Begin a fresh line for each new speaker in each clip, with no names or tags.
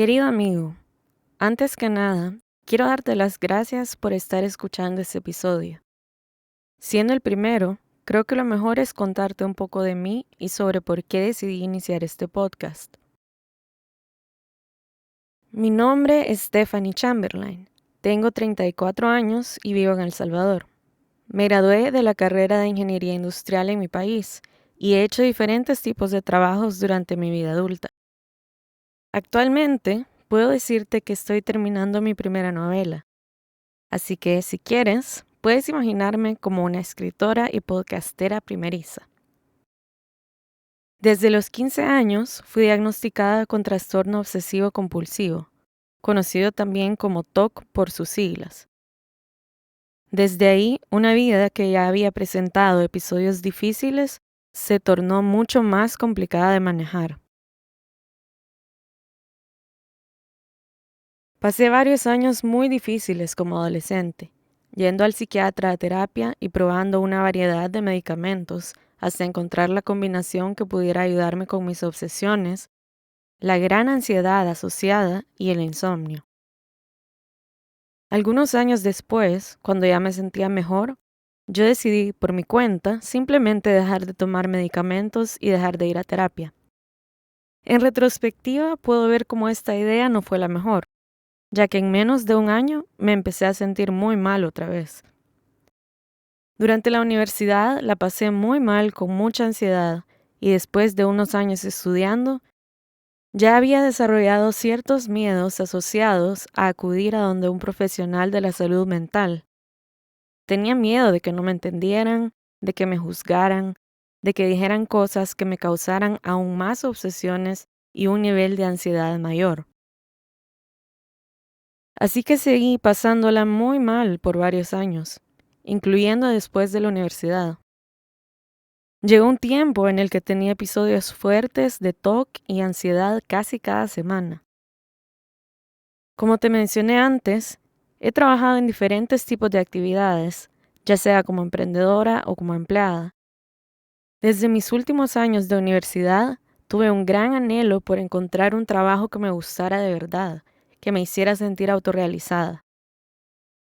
Querido amigo, antes que nada, quiero darte las gracias por estar escuchando este episodio. Siendo el primero, creo que lo mejor es contarte un poco de mí y sobre por qué decidí iniciar este podcast. Mi nombre es Stephanie Chamberlain. Tengo 34 años y vivo en El Salvador. Me gradué de la carrera de Ingeniería Industrial en mi país y he hecho diferentes tipos de trabajos durante mi vida adulta. Actualmente, puedo decirte que estoy terminando mi primera novela. Así que, si quieres, puedes imaginarme como una escritora y podcastera primeriza. Desde los 15 años fui diagnosticada con trastorno obsesivo compulsivo, conocido también como TOC por sus siglas. Desde ahí, una vida que ya había presentado episodios difíciles se tornó mucho más complicada de manejar. Pasé varios años muy difíciles como adolescente, yendo al psiquiatra a terapia y probando una variedad de medicamentos hasta encontrar la combinación que pudiera ayudarme con mis obsesiones, la gran ansiedad asociada y el insomnio. Algunos años después, cuando ya me sentía mejor, yo decidí por mi cuenta simplemente dejar de tomar medicamentos y dejar de ir a terapia. En retrospectiva, puedo ver cómo esta idea no fue la mejor, ya que en menos de un año me empecé a sentir muy mal otra vez. Durante la universidad la pasé muy mal con mucha ansiedad y después de unos años estudiando, ya había desarrollado ciertos miedos asociados a acudir a donde un profesional de la salud mental. Tenía miedo de que no me entendieran, de que me juzgaran, de que dijeran cosas que me causaran aún más obsesiones y un nivel de ansiedad mayor. Así que seguí pasándola muy mal por varios años, incluyendo después de la universidad. Llegó un tiempo en el que tenía episodios fuertes de TOC y ansiedad casi cada semana. Como te mencioné antes, he trabajado en diferentes tipos de actividades, ya sea como emprendedora o como empleada. Desde mis últimos años de universidad, tuve un gran anhelo por encontrar un trabajo que me gustara de verdad, que me hiciera sentir autorrealizada.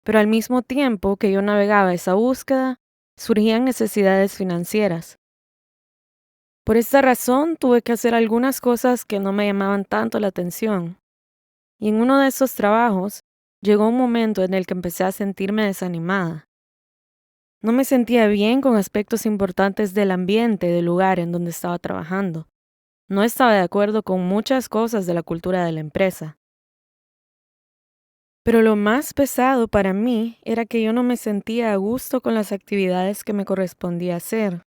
Pero al mismo tiempo que yo navegaba esa búsqueda, surgían necesidades financieras. Por esta razón tuve que hacer algunas cosas que no me llamaban tanto la atención. Y en uno de esos trabajos llegó un momento en el que empecé a sentirme desanimada. No me sentía bien con aspectos importantes del ambiente del lugar en donde estaba trabajando. No estaba de acuerdo con muchas cosas de la cultura de la empresa. Pero lo más pesado para mí era que yo no me sentía a gusto con las actividades que me correspondía hacer.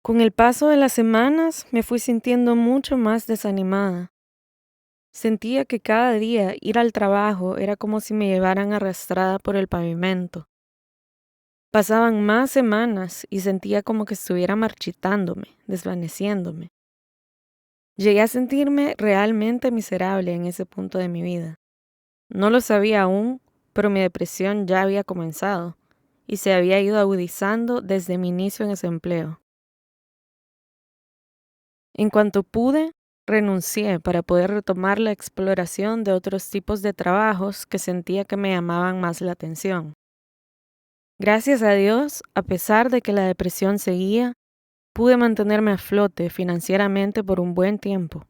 Con el paso de las semanas me fui sintiendo mucho más desanimada. Sentía que cada día ir al trabajo era como si me llevaran arrastrada por el pavimento. Pasaban más semanas y sentía como que estuviera marchitándome, desvaneciéndome. Llegué a sentirme realmente miserable en ese punto de mi vida. No lo sabía aún, pero mi depresión ya había comenzado y se había ido agudizando desde mi inicio en ese empleo. En cuanto pude, renuncié para poder retomar la exploración de otros tipos de trabajos que sentía que me llamaban más la atención. Gracias a Dios, a pesar de que la depresión seguía, pude mantenerme a flote financieramente por un buen tiempo.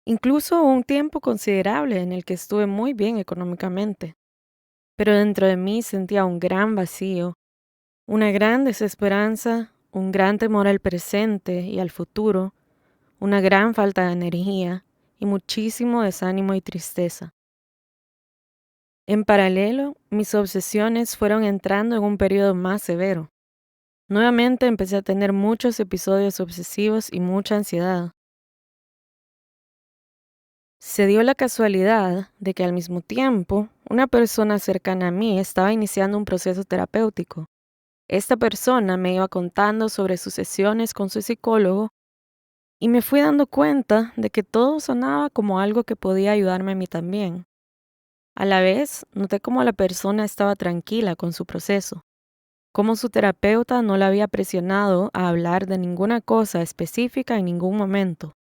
Incluso un tiempo considerable en el que estuve muy bien económicamente, pero dentro de mí sentía un gran vacío, una gran desesperanza, un gran temor al presente y al futuro, una gran falta de energía y muchísimo desánimo y tristeza. En paralelo, mis obsesiones fueron entrando en un periodo más severo. Nuevamente empecé a tener muchos episodios obsesivos y mucha ansiedad. Se dio la casualidad de que al mismo tiempo, una persona cercana a mí estaba iniciando un proceso terapéutico. Esta persona me iba contando sobre sus sesiones con su psicólogo y me fui dando cuenta de que todo sonaba como algo que podía ayudarme a mí también. A la vez, noté cómo la persona estaba tranquila con su proceso, cómo su terapeuta no la había presionado a hablar de ninguna cosa específica en ningún momento.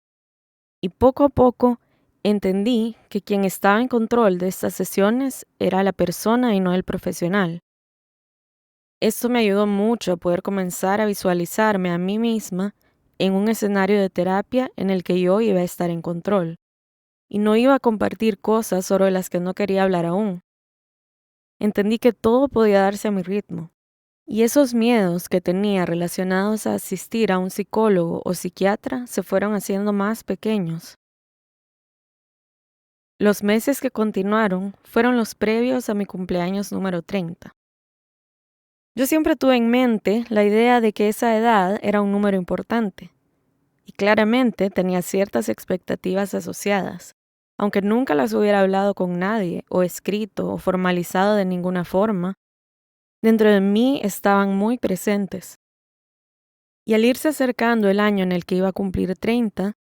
Y poco a poco entendí que quien estaba en control de estas sesiones era la persona y no el profesional. Esto me ayudó mucho a poder comenzar a visualizarme a mí misma en un escenario de terapia en el que yo iba a estar en control y no iba a compartir cosas sobre las que no quería hablar aún. Entendí que todo podía darse a mi ritmo y esos miedos que tenía relacionados a asistir a un psicólogo o psiquiatra se fueron haciendo más pequeños. Los meses que continuaron fueron los previos a mi cumpleaños número 30. Yo siempre tuve en mente la idea de que esa edad era un número importante, y claramente tenía ciertas expectativas asociadas, aunque nunca las hubiera hablado con nadie, o escrito, o formalizado de ninguna forma. Dentro de mí estaban muy presentes. Y al irse acercando el año en el que iba a cumplir 30,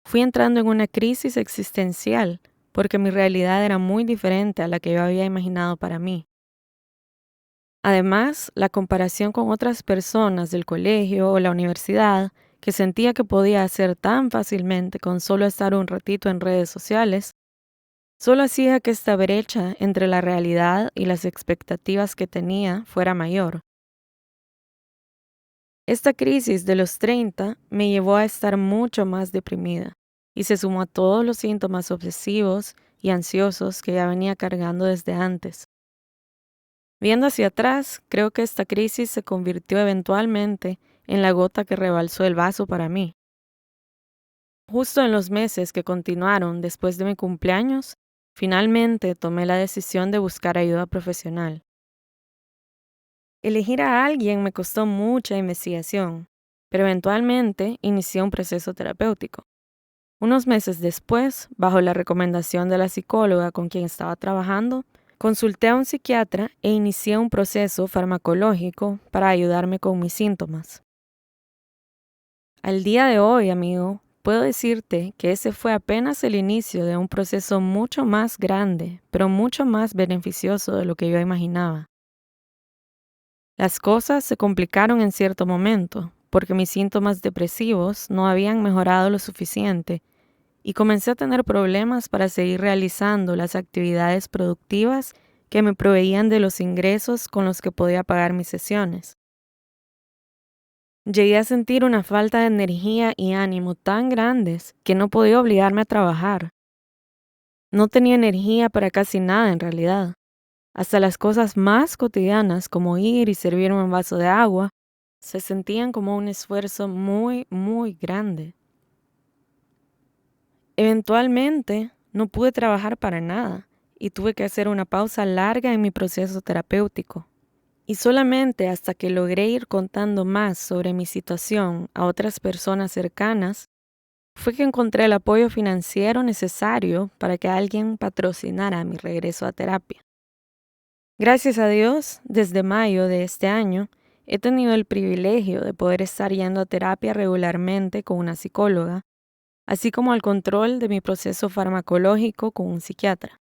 fui entrando en una crisis existencial, porque mi realidad era muy diferente a la que yo había imaginado para mí. Además, la comparación con otras personas del colegio o la universidad, que sentía que podía hacer tan fácilmente con solo estar un ratito en redes sociales, solo hacía que esta brecha entre la realidad y las expectativas que tenía fuera mayor. Esta crisis de los 30 me llevó a estar mucho más deprimida y se sumó a todos los síntomas obsesivos y ansiosos que ya venía cargando desde antes. Viendo hacia atrás, creo que esta crisis se convirtió eventualmente en la gota que rebalsó el vaso para mí. Justo en los meses que continuaron después de mi cumpleaños, finalmente tomé la decisión de buscar ayuda profesional. Elegir a alguien me costó mucha investigación, pero eventualmente inicié un proceso terapéutico. Unos meses después, bajo la recomendación de la psicóloga con quien estaba trabajando, consulté a un psiquiatra e inicié un proceso farmacológico para ayudarme con mis síntomas. Al día de hoy, amigo, puedo decirte que ese fue apenas el inicio de un proceso mucho más grande, pero mucho más beneficioso de lo que yo imaginaba. Las cosas se complicaron en cierto momento, porque mis síntomas depresivos no habían mejorado lo suficiente y comencé a tener problemas para seguir realizando las actividades productivas que me proveían de los ingresos con los que podía pagar mis sesiones. Llegué a sentir una falta de energía y ánimo tan grandes que no podía obligarme a trabajar. No tenía energía para casi nada en realidad. Hasta las cosas más cotidianas como ir y servirme un vaso de agua se sentían como un esfuerzo muy, muy grande. Eventualmente no pude trabajar para nada y tuve que hacer una pausa larga en mi proceso terapéutico. Y solamente hasta que logré ir contando más sobre mi situación a otras personas cercanas, fue que encontré el apoyo financiero necesario para que alguien patrocinara mi regreso a terapia. Gracias a Dios, desde mayo de este año, he tenido el privilegio de poder estar yendo a terapia regularmente con una psicóloga, así como al control de mi proceso farmacológico con un psiquiatra.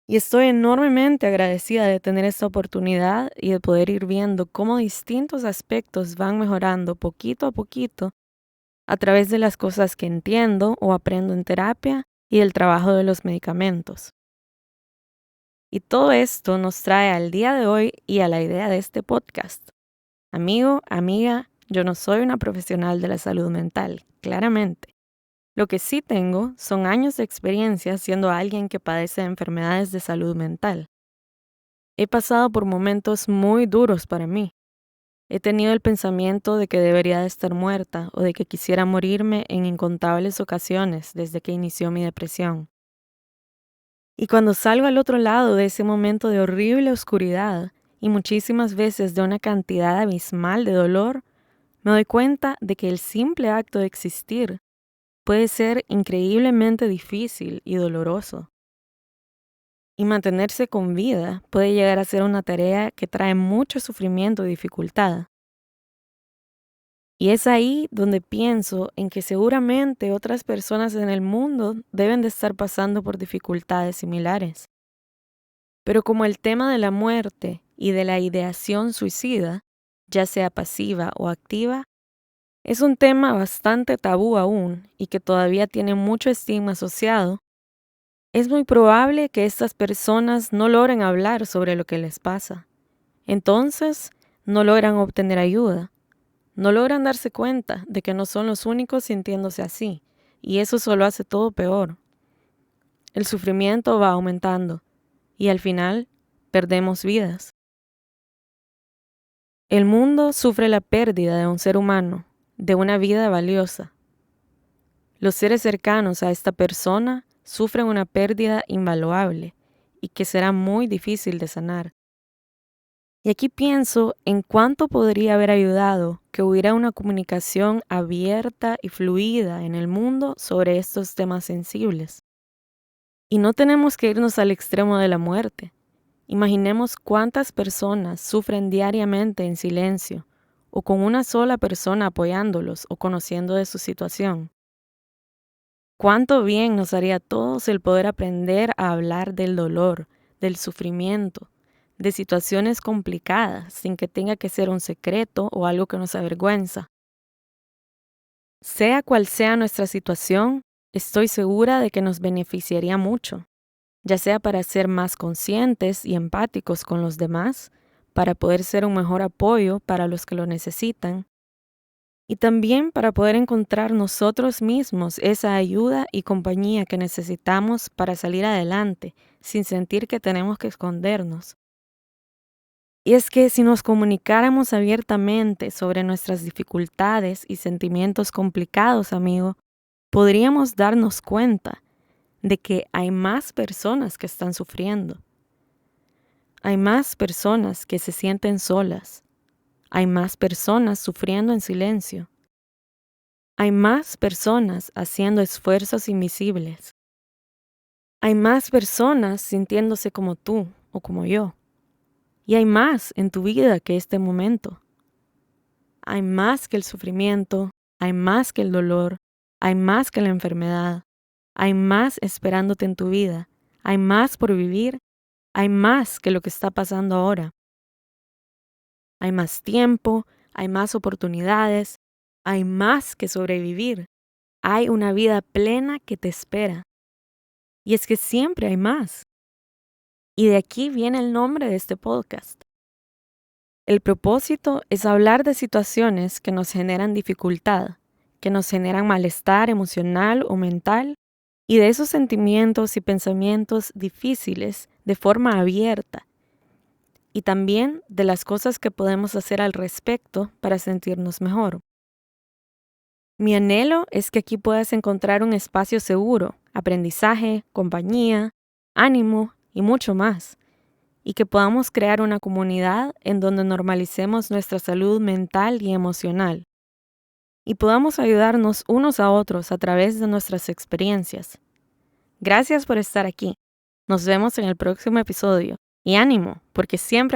Y estoy enormemente agradecida de tener esta oportunidad y de poder ir viendo cómo distintos aspectos van mejorando poquito a poquito a través de las cosas que entiendo o aprendo en terapia y del trabajo de los medicamentos. Y todo esto nos trae al día de hoy y a la idea de este podcast. Amigo, amiga, yo no soy una profesional de la salud mental, claramente. Lo que sí tengo son años de experiencia siendo alguien que padece de enfermedades de salud mental. He pasado por momentos muy duros para mí. He tenido el pensamiento de que debería de estar muerta o de que quisiera morirme en incontables ocasiones desde que inició mi depresión. Y cuando salgo al otro lado de ese momento de horrible oscuridad y muchísimas veces de una cantidad abismal de dolor, me doy cuenta de que el simple acto de existir puede ser increíblemente difícil y doloroso. Y mantenerse con vida puede llegar a ser una tarea que trae mucho sufrimiento y dificultad. Y es ahí donde pienso en que seguramente otras personas en el mundo deben de estar pasando por dificultades similares. Pero como el tema de la muerte y de la ideación suicida, ya sea pasiva o activa, Es un tema bastante tabú aún y que todavía tiene mucho estigma asociado. Es muy probable que estas personas no logren hablar sobre lo que les pasa. Entonces, no logran obtener ayuda. No logran darse cuenta de que no son los únicos sintiéndose así, y eso solo hace todo peor. El sufrimiento va aumentando, y al final, perdemos vidas. El mundo sufre la pérdida de un ser humano, de una vida valiosa. Los seres cercanos a esta persona sufren una pérdida invaluable y que será muy difícil de sanar. Y aquí pienso en cuánto podría haber ayudado que hubiera una comunicación abierta y fluida en el mundo sobre estos temas sensibles. Y no tenemos que irnos al extremo de la muerte. Imaginemos cuántas personas sufren diariamente en silencio, o con una sola persona apoyándolos o conociendo de su situación. Cuánto bien nos haría a todos el poder aprender a hablar del dolor, del sufrimiento, de situaciones complicadas sin que tenga que ser un secreto o algo que nos avergüenza. Sea cual sea nuestra situación, estoy segura de que nos beneficiaría mucho, ya sea para ser más conscientes y empáticos con los demás, para poder ser un mejor apoyo para los que lo necesitan, y también para poder encontrar nosotros mismos esa ayuda y compañía que necesitamos para salir adelante, sin sentir que tenemos que escondernos. Y es que si nos comunicáramos abiertamente sobre nuestras dificultades y sentimientos complicados, amigo, podríamos darnos cuenta de que hay más personas que están sufriendo. Hay más personas que se sienten solas. Hay más personas sufriendo en silencio. Hay más personas haciendo esfuerzos invisibles. Hay más personas sintiéndose como tú o como yo. Y hay más en tu vida que este momento. Hay más que el sufrimiento, hay más que el dolor, hay más que la enfermedad, hay más esperándote en tu vida, hay más por vivir, hay más que lo que está pasando ahora. Hay más tiempo, hay más oportunidades, hay más que sobrevivir. Hay una vida plena que te espera. Y es que siempre hay más. Y de aquí viene el nombre de este podcast. El propósito es hablar de situaciones que nos generan dificultad, que nos generan malestar emocional o mental, y de esos sentimientos y pensamientos difíciles de forma abierta, y también de las cosas que podemos hacer al respecto para sentirnos mejor. Mi anhelo es que aquí puedas encontrar un espacio seguro, aprendizaje, compañía, ánimo y mucho más, y que podamos crear una comunidad en donde normalicemos nuestra salud mental y emocional, y podamos ayudarnos unos a otros a través de nuestras experiencias. Gracias por estar aquí. Nos vemos en el próximo episodio. Y ánimo, porque siempre hay